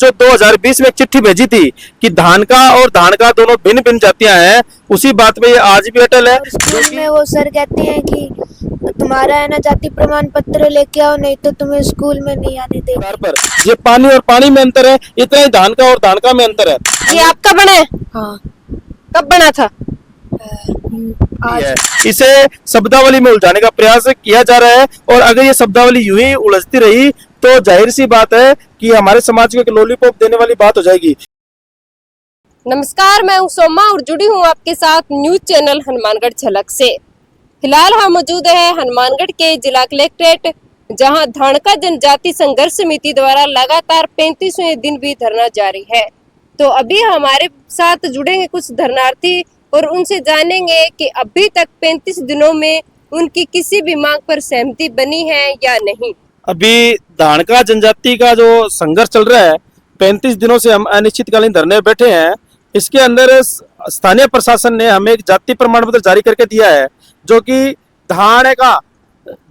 जो 2020 में एक चिट्ठी भेजी थी कि धान का और धान का दोनों भिन्न भिन्न जातियां हैं, उसी बात पे ये आज भी अटल है। स्कूल में वो सर कहते हैं कि तुम्हारा है ना जाति प्रमाण पत्र लेके आओ, नहीं तो तुम्हें स्कूल में नहीं आने देंगे। आधार पर ये पानी और पानी में अंतर है, इतना ही धान का और धान का में अंतर है। ये आपका बना है? हाँ, कब बना था? आज इसे शब्दावली में उलझाने का प्रयास किया जा रहा है, और अगर ये शब्दावली यूं ही उलझती रही तो जाहिर सी बात है कि हमारे समाज को एक लॉलीपॉप देने वाली बात हो जाएगी। नमस्कार, मैं हूं सोमा और जुड़ी हूं आपके साथ न्यूज चैनल हनुमानगढ़ झलक से। फिलहाल हम मौजूद है हनुमानगढ़ के जिला कलेक्ट्रेट, जहां धानका जनजाति संघर्ष समिति द्वारा लगातार 35वें दिन भी धरना जारी है। तो अभी हमारे साथ जुड़ेंगे कुछ धरनार्थी और उनसे जानेंगे कि अभी तक 35 दिनों में उनकी किसी भी मांग पर सहमति बनी है या नहीं। अभी धानका जनजाति का जो संघर्ष चल रहा है, 35 दिनों से हम अनिश्चितकालीन धरने में बैठे हैं। इसके अंदर स्थानीय प्रशासन ने हमें एक जाति प्रमाण पत्र जारी करके दिया है, जो कि धान का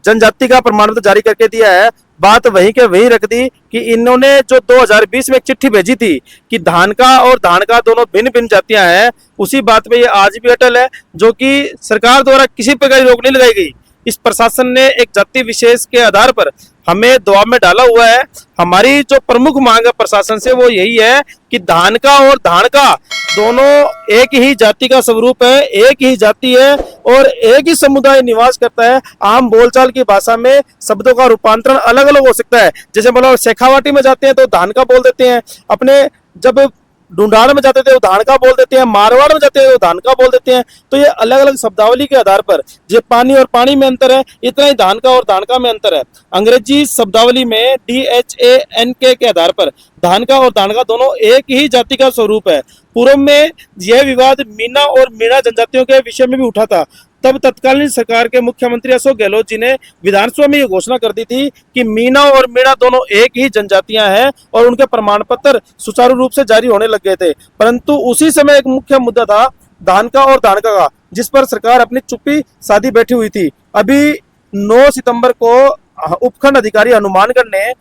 जनजाति का प्रमाण पत्र जारी करके दिया है। बात वहीं के वहीं रख दी कि इन्होंने जो 2020 में एक चिट्ठी भेजी थी कि धान का और धान का दोनों भिन्न भिन्न जातियां हैं, उसी बात पे ये आज भी अटल है, जो कि सरकार द्वारा किसी प्रकार की रोक नहीं लगाई गई। इस प्रशासन ने एक जाति विशेष के आधार पर हमें दबाव में डाला हुआ है। हमारी जो प्रमुख मांग है प्रशासन से वो यही है कि धान का और धान का दोनों एक ही जाति का स्वरूप है, एक ही जाति है और एक ही समुदाय निवास करता है। आम बोलचाल की भाषा में शब्दों का रूपांतरण अलग अलग हो सकता है। जैसे मतलब शेखावाटी में जाते हैं तो धान का बोल देते हैं, अपने जब ढूंढाड़ में जाते थे वो धान का बोल देते हैं, मारवाड़ में जाते हैं वो धान का बोल देते हैं। तो ये अलग अलग शब्दावली के आधार पर ये पानी और पानी में अंतर है, इतना ही धान का और धान का में अंतर है। अंग्रेजी शब्दावली में DHANK के आधार पर धान का और धान का दोनों एक ही जाति का स्वरूप है। पूर्व में यह विवाद मीना और मीणा जनजातियों के विषय में भी उठा था। तब तत्कालीन सरकार के मुख्यमंत्री अशोक गहलोत जी ने विधानसभा में ये घोषणा कर दी थी कि मीना और मीणा दोनों एक ही जनजातियां हैं और उनके प्रमाण पत्र सुचारू रूप से जारी होने लग गए थे। परंतु उसी समय एक मुख्य मुद्दा था धान का और धान का, जिस पर सरकार अपनी चुप्पी साधी बैठी हुई थी। अभी 9 सितंबर को उपखंड अधिकारी हनुमानगढ़ ने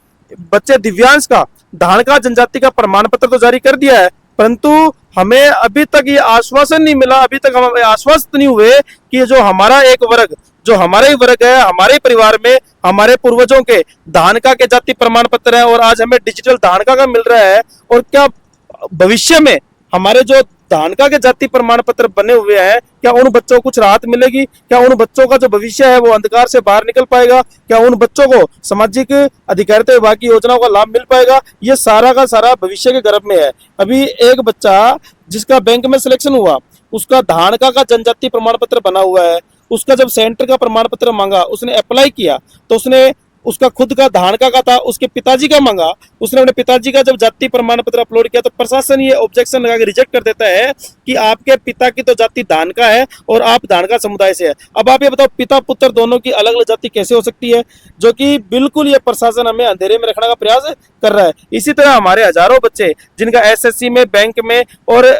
बच्चे दिव्यांश का धान का जनजाति का प्रमाण पत्र तो जारी कर दिया है, परंतु हमें अभी तक ये आश्वासन नहीं मिला, अभी तक हम आश्वस्त नहीं हुए कि जो हमारा एक वर्ग, जो हमारा ही वर्ग है, हमारे परिवार में हमारे पूर्वजों के धान का के जाति प्रमाण पत्र है और आज हमें डिजिटल धान का मिल रहा है, और क्या भविष्य में हमारे जो धान का के जाति प्रमाण पत्र बने हुए हैं, क्या उन बच्चों को कुछ राहत मिलेगी? क्या उन बच्चों का जो भविष्य है वो अंधकार से बाहर निकल पाएगा? क्या उन बच्चों को सामाजिक अधिकारिता विभाग की योजनाओं का लाभ मिल पाएगा? ये सारा का सारा भविष्य के गर्भ में है। अभी एक बच्चा जिसका बैंक में सिलेक्शन हुआ, उसका धान का जनजाति प्रमाण पत्र बना हुआ है, उसका जब सेंटर का प्रमाण पत्र मांगा, उसने अप्लाई किया तो उसने उसका खुद का धान का था, उसके पिताजी का मांगा, उसने अपने पिताजी का जब जाति प्रमाण पत्र अपलोड किया तो प्रशासन ये ऑब्जेक्शन लगा के रिजेक्ट कर देता है कि आपके पिता की तो जाति धान का है और आप धान का समुदाय से है। अब आप ये बताओ, पिता पुत्र दोनों की अलग अलग जाति कैसे हो सकती है? जो कि बिल्कुल ये प्रशासन हमें अंधेरे में रखने का प्रयास कर रहा है। इसी तरह हमारे हजारों बच्चे जिनका SSC में, बैंक में, और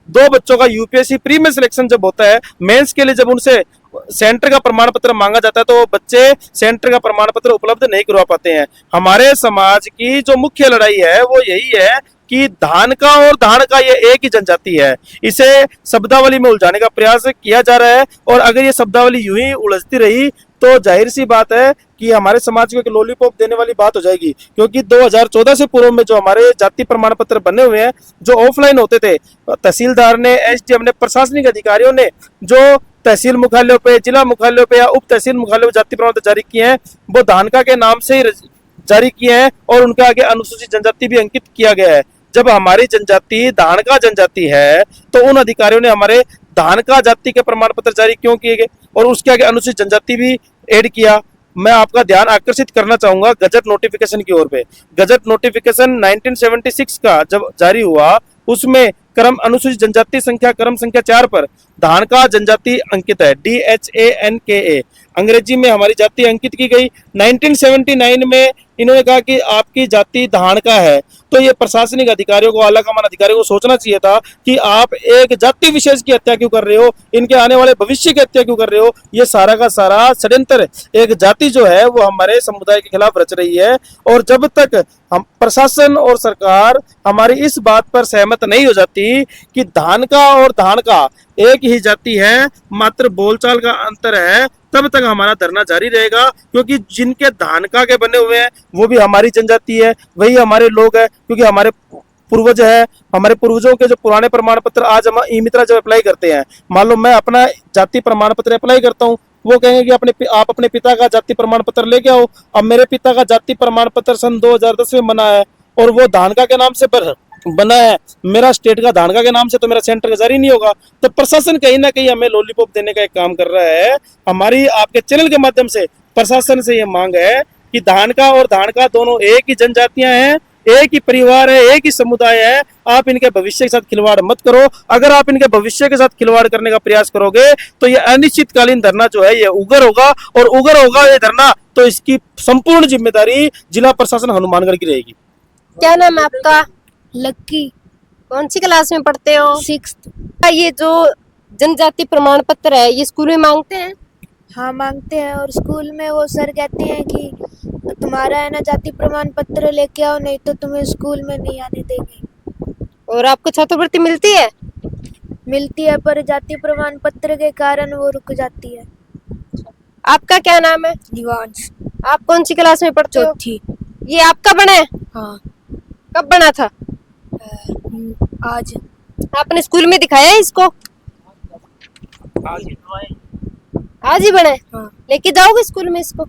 2 बच्चों का UPSC प्री में सिलेक्शन जब होता है, मेंस के लिए जब उनसे सेंटर का प्रमाण पत्र मांगा जाता है तो वो बच्चे सेंटर का प्रमाण पत्र उपलब्ध नहीं करवा पाते हैं। हमारे समाज की जो मुख्य लड़ाई है वो यही है कि धान का और धान का ये एक ही जनजाति है। इसे शब्दावली में उलझाने का प्रयास किया जा रहा है, और अगर ये शब्दावली यूं ही उलझती रही तो जाहिर सी बात है कि हमारे समाज को एक लॉलीपॉप देने वाली बात हो जाएगी। क्योंकि 2014 से पूर्व में जो हमारे जाति प्रमाण पत्र बने हुए हैं, जो ऑफलाइन होते थे, तहसीलदार ने, SDM ने, प्रशासनिक अधिकारियों ने जो तहसील मुख्यालयों पे, जिला मुख्यालयों पे या उप तहसील मुख्यालयों पे जाति प्रमाण पत्र जारी किए हैं, वो धानका के नाम से ही जारी किए हैं और उनके आगे अनुसूचित जनजाति भी अंकित किया गया है। जब हमारी जनजाति धानका जनजाति है तो उन अधिकारियों ने हमारे धानका जाति के प्रमाण पत्र जारी क्यों किए गए और उसके आगे अनुसूचित जनजाति भी ऐड किया? मैं आपका ध्यान आकर्षित करना चाहूंगा गजट नोटिफिकेशन की ओर पे। गजट नोटिफिकेशन 1976 का जब जारी हुआ, उसमें क्रम अनुसूचित जनजाति संख्या क्रम संख्या 4 पर धानका जनजाति अंकित है, DHANKA। अंग्रेजी में हमारी जाति अंकित की गई। 1979 में इन्होंने कहा कि आपकी जाति धानका है। तो ये प्रशासनिक अधिकारियों को, आला कमान अधिकारियों को सोचना चाहिए था कि आप एक जाति विशेष की हत्या क्यों कर रहे हो, इनके आने वाले भविष्य की हत्या क्यों कर रहे हो। ये सारा का सारा षड्यंत्र एक जाति जो है वो हमारे समुदाय के खिलाफ रच रही है। और जब तक हम प्रशासन और सरकार हमारी इस बात पर सहमत नहीं हो जाती कि धानका और धानका एक ही जाति है, मात्र बोलचाल का अंतर है, तब तक हमारा धरना जारी रहेगा। क्योंकि जिनके धानका के बने हुए हैं वो भी हमारी जनजाति है, वही हमारे लोग हैं। क्योंकि हमारे पूर्वज है, हमारे पूर्वजों के जो पुराने प्रमाण पत्र आज हम ई मित्रा जब अप्लाई करते हैं, मान लो मैं अपना जाति प्रमाण पत्र अप्लाई करता हूँ, वो कहेंगे कि आप अपने पिता का जाति प्रमाण पत्र लेके आओ। अब मेरे पिता का जाति प्रमाण पत्र सन 2010 में बना है और वो धानका के नाम से बना है, मेरा स्टेट का धानका के नाम से, तो मेरा सेंटर का जारी नहीं होगा। तो प्रशासन कहीं ना कहीं हमें लॉलीपॉप देने का एक काम कर रहा है। हमारी आपके चैनल के माध्यम से प्रशासन से ये मांग है कि धानका और धानका दोनों एक ही जनजातियां हैं, एक ही परिवार है, एक ही समुदाय है। आप इनके भविष्य के साथ खिलवाड़ मत करो। अगर आप इनके भविष्य के साथ खिलवाड़ करने का प्रयास करोगे तो ये अनिश्चितकालीन धरना जो है ये उग्र होगा, और उग्र होगा ये धरना तो इसकी संपूर्ण जिम्मेदारी जिला प्रशासन हनुमानगढ़ की रहेगी। क्या नाम है आपका? लक्की, कौन सी क्लास में पढ़ते हो? 6th। ये जो जनजाति प्रमाण पत्र है ये स्कूल में मांगते हैं? हाँ मांगते हैं, और स्कूल में वो सर कहते हैं कि तुम्हारा है ना जाति प्रमाण पत्र लेके आओ, नहीं तो तुम्हें स्कूल में नहीं आने देंगे। और आपको छात्रवृत्ति मिलती है? मिलती है, पर जाति प्रमाण पत्र के कारण वो रुक जाती है। आपका क्या नाम है? दिवांश, आप कौन सी क्लास में पढ़ते हो? 4थी। ये आपका बना है? हाँ, कब बना था? आज। आपने स्कूल में दिखाया है इसको? आज ही बना है? हाँ। लेके जाओगे स्कूल में इसको?